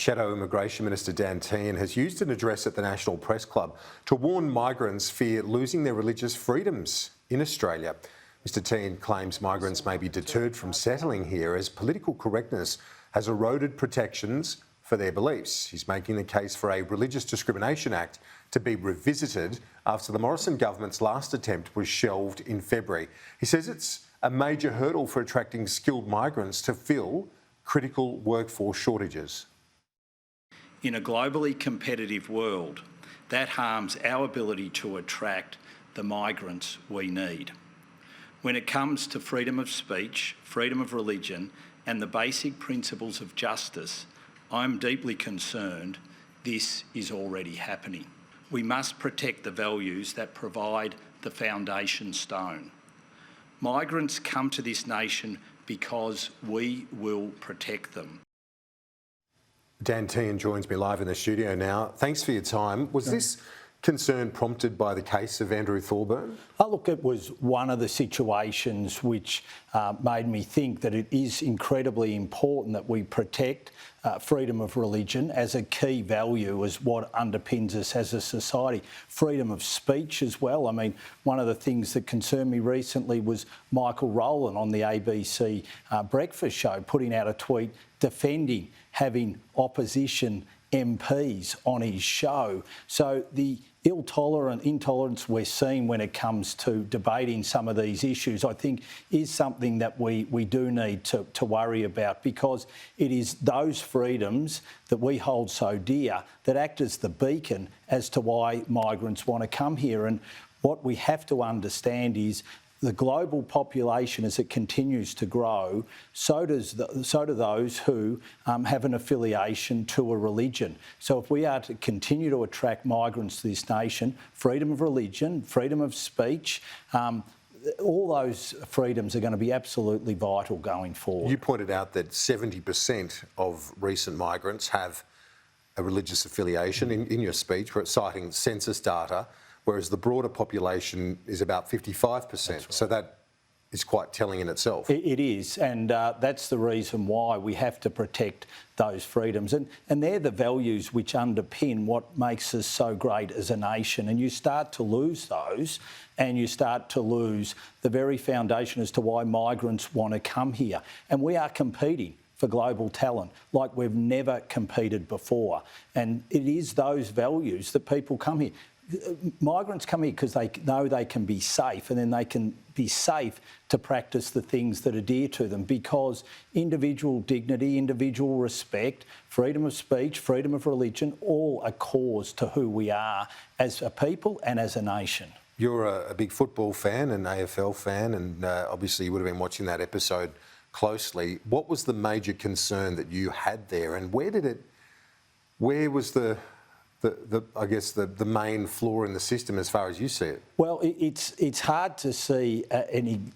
Shadow Immigration Minister Tehan has used an address at the National Press Club to warn migrants fear losing their religious freedoms in Australia. Mr Tehan claims migrants may be deterred from settling here as political correctness has eroded protections for their beliefs. He's making the case for a Religious Discrimination Act to be revisited after the Morrison government's last attempt was shelved in February. He says it's a major hurdle for attracting skilled migrants to fill critical workforce shortages. In a globally competitive world, that harms our ability to attract the migrants we need. When it comes to freedom of speech, freedom of religion, and the basic principles of justice, I'm deeply concerned this is already happening. We must protect the values that provide the foundation stone. Migrants come to this nation because we will protect them. Tehan joins me live in the studio now. Thanks for your time. Was this concern prompted by the case of Andrew Thorburn? Oh, look, it was one of the situations which made me think that it is incredibly important that we protect freedom of religion as a key value, as what underpins us as a society. Freedom of speech as well. I mean, one of the things that concerned me recently was Michael Rowland on the ABC breakfast show putting out a tweet defending having opposition MPs on his show. So the intolerance we're seeing when it comes to debating some of these issues, I think, is something that we do need to worry about, because it is those freedoms that we hold so dear that act as the beacon as to why migrants want to come here. And what we have to understand is the global population, as it continues to grow, so do those who have an affiliation to a religion. So if we are to continue to attract migrants to this nation, freedom of religion, freedom of speech, all those freedoms are going to be absolutely vital going forward. You pointed out that 70% of recent migrants have a religious affiliation in your speech, citing census data, whereas the broader population is about 55%. Right. So that is quite telling in itself. It is, and that's the reason why we have to protect those freedoms. And they're the values which underpin what makes us so great as a nation. And you start to lose those, and you start to lose the very foundation as to why migrants want to come here. And we are competing for global talent like we've never competed before. And it is those values that people come here. Migrants come here because they know they can be safe, and then they can be safe to practice the things that are dear to them, because individual dignity, individual respect, freedom of speech, freedom of religion, all are cause to who we are as a people and as a nation. You're a big football fan, an AFL fan, and obviously you would have been watching that episode closely. What was the major concern that you had there, and where was the main flaw in the system as far as you see it? Well, it's hard to see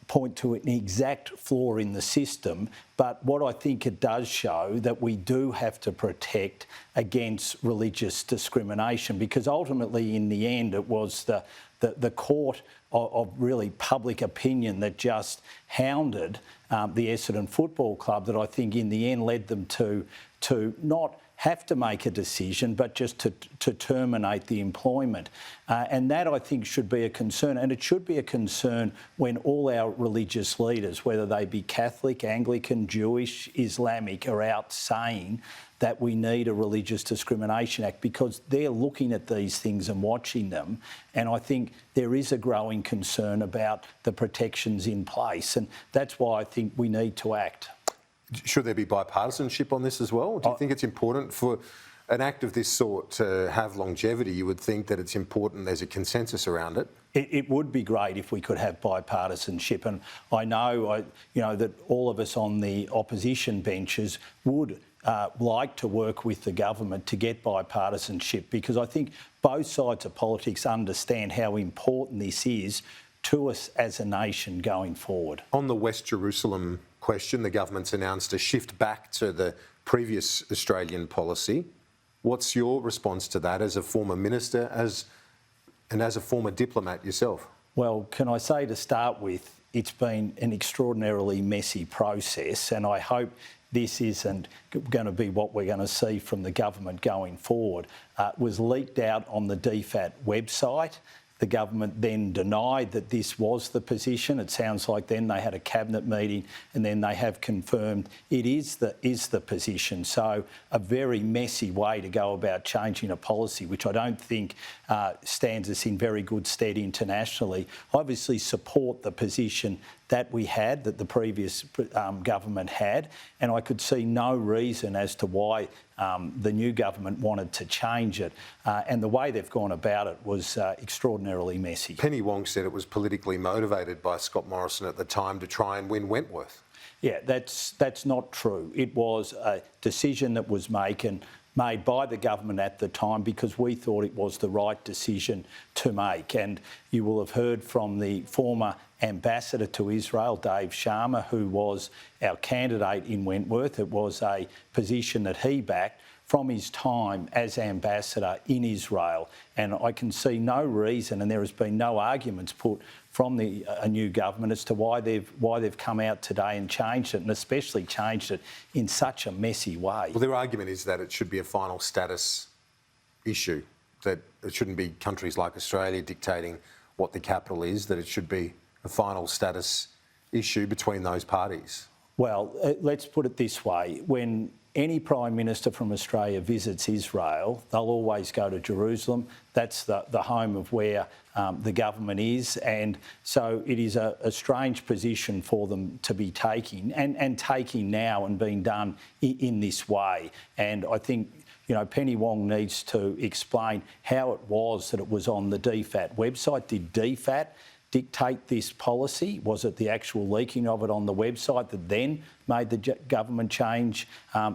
point to an exact flaw in the system, but what I think it does show that we do have to protect against religious discrimination, because ultimately in the end it was the court of really public opinion that just hounded the Essendon Football Club that I think in the end led them to not have to make a decision, but just to terminate the employment. And that, I think, should be a concern. And it should be a concern when all our religious leaders, whether they be Catholic, Anglican, Jewish, Islamic, are out saying that we need a Religious Discrimination Act, because they're looking at these things and watching them. And I think there is a growing concern about the protections in place. And that's why I think we need to act. Should there be bipartisanship on this as well? Do you think it's important for an act of this sort to have longevity? You would think that it's important there's a consensus around it. It would be great if we could have bipartisanship, and I know that all of us on the opposition benches would like to work with the government to get bipartisanship, because I think both sides of politics understand how important this is to us as a nation going forward. On the West Jerusalem question, the government's announced a shift back to the previous Australian policy. What's your response to that as a former minister and as a former diplomat yourself? Well, can I say to start with, it's been an extraordinarily messy process, and I hope this isn't going to be what we're going to see from the government going forward, was leaked out on the DFAT website. The government then denied that this was the position. It sounds like then they had a cabinet meeting and then they have confirmed it is the position. So a very messy way to go about changing a policy, which I don't think stands us in very good stead internationally. I obviously support the position that we had, that the previous government had, and I could see no reason as to why the new government wanted to change it. And the way they've gone about it was extraordinarily messy. Penny Wong said it was politically motivated by Scott Morrison at the time to try and win Wentworth. Yeah, that's not true. It was a decision that was made by the government at the time because we thought it was the right decision to make. And you will have heard from the former ambassador to Israel, Dave Sharma, who was our candidate in Wentworth. It was a position that he backed from his time as ambassador in Israel. And I can see no reason, and there has been no arguments put from a new government as to why they've come out today and changed it, and especially changed it in such a messy way. Well, their argument is that it should be a final status issue, that it shouldn't be countries like Australia dictating what the capital is, that it should be a final status issue between those parties. Well, let's put it this way. When any Prime Minister from Australia visits Israel, they'll always go to Jerusalem. That's the home of where the government is. And so it is a strange position for them to be taking and taking now and being done in this way. And I think, you know, Penny Wong needs to explain how it was that it was on the DFAT website. Did DFAT dictate this policy? Was it the actual leaking of it on the website that then made the government change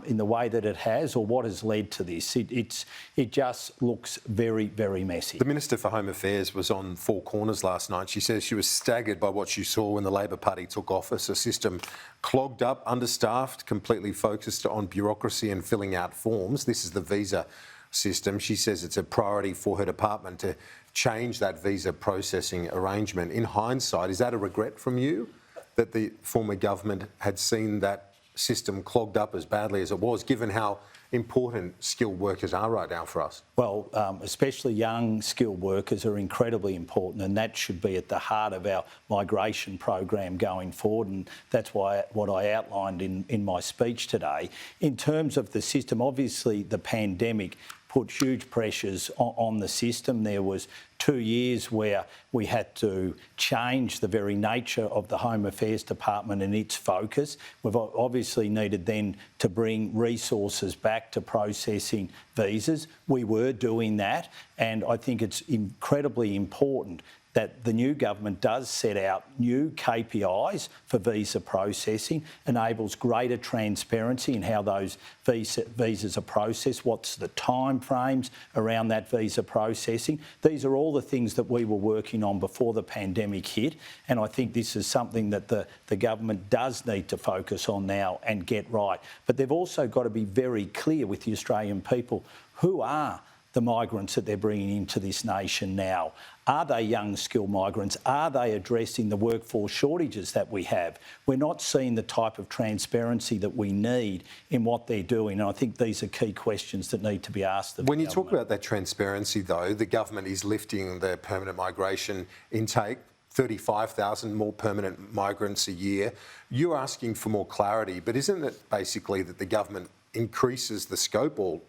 in the way that it has, or what has led to this? It just looks very, very messy. The Minister for Home Affairs was on Four Corners last night. She says she was staggered by what she saw when the Labor Party took office, a system clogged up, understaffed, completely focused on bureaucracy and filling out forms. This is the visa system. She says it's a priority for her department to change that visa processing arrangement. In hindsight, is that a regret from you that the former government had seen that system clogged up as badly as it was, given how important skilled workers are right now for us? Well, especially young skilled workers are incredibly important, and that should be at the heart of our migration program going forward, and that's why what I outlined in my speech today. In terms of the system, obviously the pandemic put huge pressures on the system. There was 2 years where we had to change the very nature of the Home Affairs Department and its focus. We've obviously needed then to bring resources back to processing visas. We were doing that, and I think it's incredibly important that the new government does set out new KPIs for visa processing, enables greater transparency in how those visas are processed, what's the time frames around that visa processing. These are all the things that we were working on before the pandemic hit, and I think this is something that the government does need to focus on now and get right. But they've also got to be very clear with the Australian people who are the migrants that they're bringing into this nation now. Are they young skilled migrants? Are they addressing the workforce shortages that we have? We're not seeing the type of transparency that we need in what they're doing, and I think these are key questions that need to be asked of the When you government. talk about that transparency, though, the government is lifting the permanent migration intake, 35,000 more permanent migrants a year. You're asking for more clarity, but isn't it basically that the government increases the scope or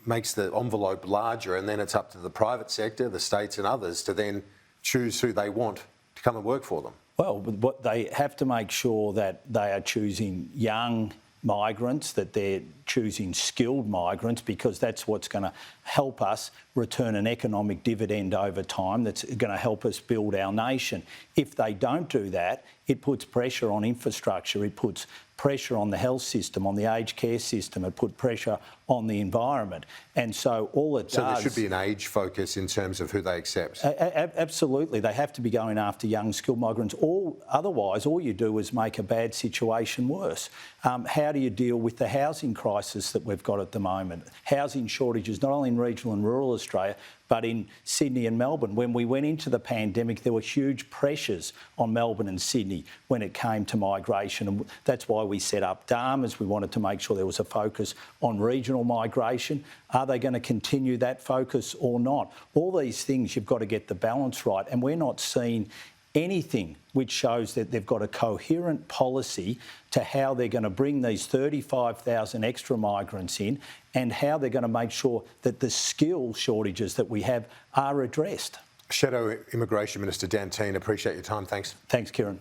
makes the envelope larger, and then it's up to the private sector, the states and others to then choose who they want to come and work for them? Well, what they have to make sure that they are choosing young migrants, that they're choosing skilled migrants, because that's what's going to help us return an economic dividend over time, that's going to help us build our nation. If they don't do that, it puts pressure on infrastructure, it puts pressure on the health system, on the aged care system, it put pressure on the environment. And so all it does... So there should be an age focus in terms of who they accept? Absolutely. They have to be going after young skilled migrants. Otherwise, all you do is make a bad situation worse. How do you deal with the housing crisis that we've got at the moment? Housing shortages, not only in regional and rural Australia, but in Sydney and Melbourne. When we went into the pandemic, there were huge pressures on Melbourne and Sydney when it came to migration, and that's why we set up DARM, as we wanted to make sure there was a focus on regional migration. Are they going to continue that focus or not? All these things, you've got to get the balance right, and we're not seeing anything which shows that they've got a coherent policy to how they're going to bring these 35,000 extra migrants in and how they're going to make sure that the skill shortages that we have are addressed. Shadow Immigration Minister Dan Tehan, appreciate your time. Thanks. Thanks, Kieran.